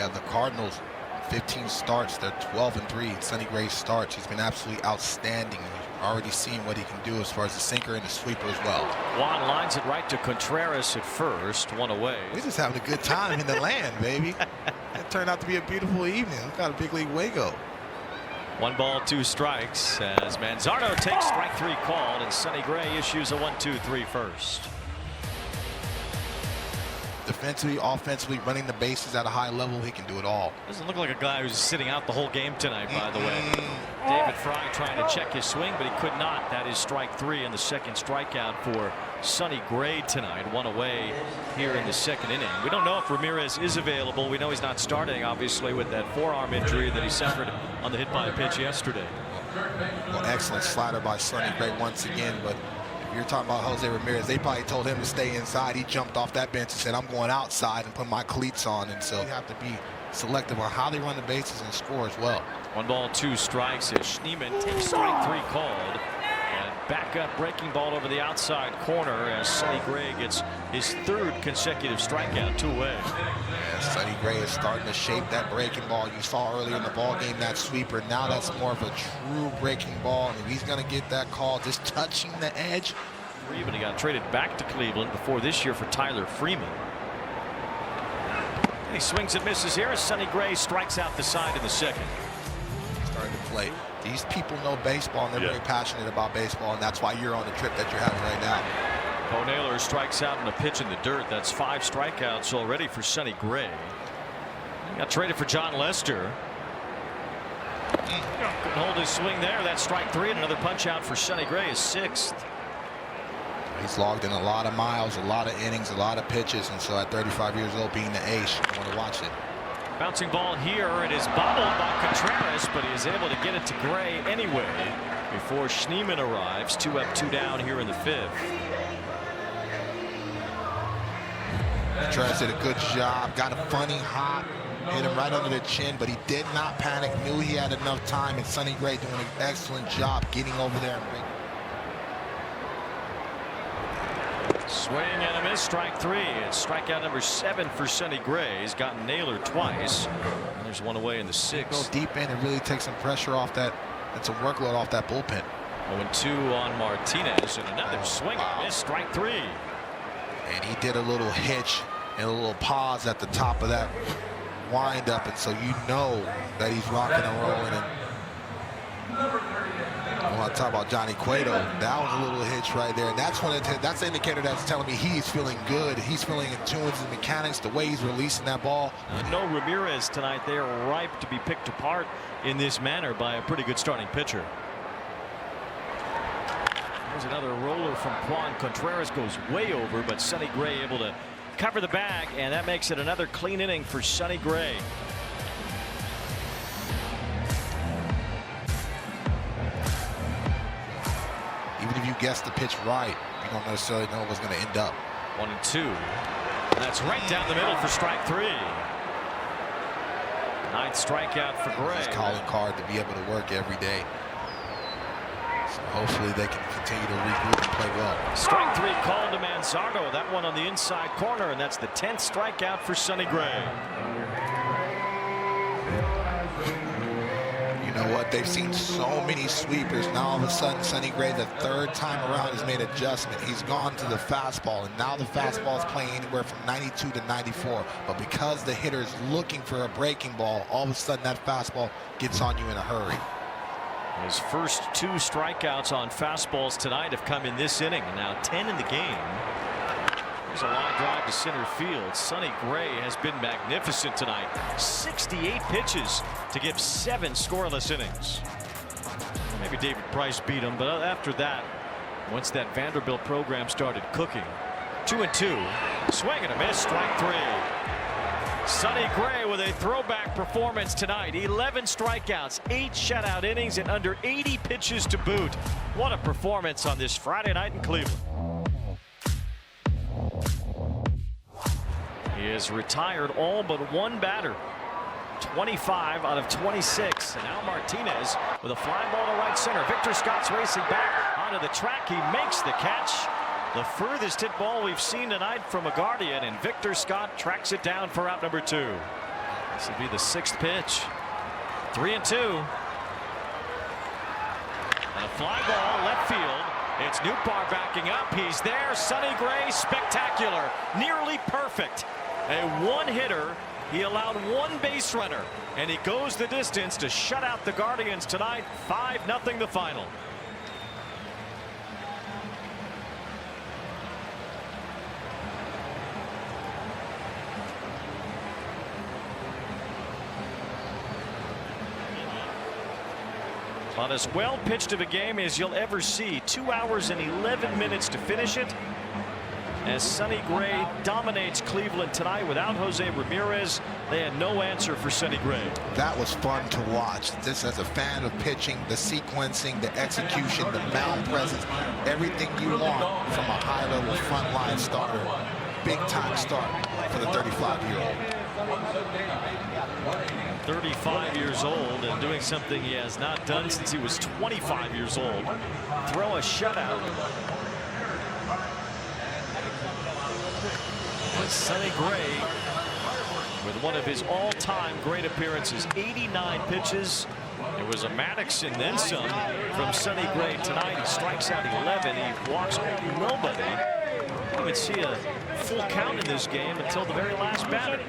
Yeah, the Cardinals, 15 starts. They're 12-3. Sonny Gray starts. He's been absolutely outstanding. You've already seen what he can do as far as the sinker and the sweeper as well. Juan lines it right to Contreras at first. One away. We're just having a good time in the land, baby. It turned out to be a beautiful evening. Look how the big league way go. 1 ball, 2 strikes as Manzardo takes strike 3 called, and Sonny Gray issues a 1-2-3 first. Defensively, offensively, running the bases at a high level, he can do it all. Doesn't look like a guy who's sitting out the whole game tonight, by the way. David Fry trying to check his swing, but he could not. That is strike 3 and the second strikeout for Sonny Gray tonight. 1 away here in the second inning. We don't know if Ramirez is available. We know he's not starting, obviously, with that forearm injury that he suffered on the hit by a pitch yesterday. Well, excellent slider by Sonny Gray once again, but you're talking about Jose Ramirez. They probably told him to stay inside. He jumped off that bench and said, I'm going outside and put my cleats on. And so you have to be selective on how they run the bases and score as well. 1 ball, 2 strikes as Schneemann takes strike 3 called. And back up breaking ball over the outside corner as Sonny Gray gets his 3rd consecutive strikeout. 2 away. Yeah, Sonny Gray is starting to shape that breaking ball. You saw earlier in the ball game that sweeper. Now that's more of a true breaking ball. And if he's going to get that call just touching the edge. But he got traded back to Cleveland before this year for Tyler Freeman. And he swings and misses here as Sonny Gray strikes out the side in the second. Starting to play. These people know baseball and they're very passionate about baseball, and that's why you're on the trip that you're having right now. Bo Naylor strikes out in a pitch in the dirt. That's 5 strikeouts already for Sonny Gray. He got traded for John Lester. Couldn't hold his swing there. That's strike 3, and another punch out for Sonny Gray is 6th. He's logged in a lot of miles, a lot of innings, a lot of pitches, and so at 35 years old, being the ace, you want to watch it. Bouncing ball here. It is bobbled by Contreras, but he is able to get it to Gray anyway before Schneemann arrives. 2 up, 2 down here in the 5th. Contreras did a good job. Got a funny hop. Hit him right under the chin, but he did not panic. Knew he had enough time, and Sonny Gray doing an excellent job getting over there and bringing. Swing and a miss, strike 3. It's strikeout number 7 for Sonny Gray. He's gotten Naylor twice. And there's 1 away in the 6th. Go deep in and really take some pressure off that. That's a workload off that bullpen. 0-2 on Martinez, and another swing and a miss, strike 3. And he did a little hitch and a little pause at the top of that windup, and so you know that he's rocking and rolling. And I want to talk about Johnny Cueto. That was a little hitch right there, and that's that's the indicator that's telling me he's feeling good. He's feeling in tune with his mechanics, the way he's releasing that ball. No Ramirez tonight. They are ripe to be picked apart in this manner by a pretty good starting pitcher. There's another roller from Juan. Contreras goes way over, but Sonny Gray able to cover the bag, and that makes it another clean inning for Sonny Gray. Even if you guess the pitch right, you don't necessarily know what's going to end up. 1-2. And that's right down the middle for strike 3. 9th strikeout for Gray. His calling card to be able to work every day. So hopefully they can continue to regroup and play well. Strike 3 called to Manzardo. That one on the inside corner, and that's the 10th strikeout for Sonny Gray. You know what? They've seen so many sweepers. Now all of a sudden, Sonny Gray, the 3rd time around, has made adjustment. He's gone to the fastball, and now the fastball is playing anywhere from 92 to 94. But because the hitter is looking for a breaking ball, all of a sudden that fastball gets on you in a hurry. His first 2 strikeouts on fastballs tonight have come in this inning, and now 10 in the game. There's a line drive to center field. Sonny Gray has been magnificent tonight. 68 pitches to give 7 scoreless innings. Maybe David Price beat him, but after that, once that Vanderbilt program started cooking, 2-2, swing and a miss, strike 3. Sonny Gray with a throwback performance tonight. 11 strikeouts, 8 shutout innings, and under 80 pitches to boot. What a performance on this Friday night in Cleveland. He has retired all but 1 batter. 25 out of 26. And now Martinez with a fly ball to right center. Victor Scott's racing back onto the track. He makes the catch. The furthest hit ball we've seen tonight from a Guardian, and Victor Scott tracks it down for out number 2. This will be the 6th pitch. 3-2. And a fly ball left field. It's Nootbaar backing up. He's there. Sonny Gray, spectacular. Nearly perfect. A one-hitter. He allowed one base runner. And he goes the distance to shut out the Guardians tonight. 5-0 the final. About as well pitched of a game as you'll ever see. 2 hours and 11 minutes to finish it. As Sonny Gray dominates Cleveland tonight without Jose Ramirez. They had no answer for Sonny Gray. That was fun to watch. Just as a fan of pitching, the sequencing, the execution, the mound presence, everything you want from a high-level frontline starter. Big-time start for the 35-year-old. 35 years old and doing something he has not done since he was 25 years old. Throw a shutout. Sonny Gray with one of his all-time great appearances. 89 pitches. It was a Maddox and then some from Sonny Gray tonight. He strikes out 11. He walks nobody. You would see a full count in this game until the very last batter.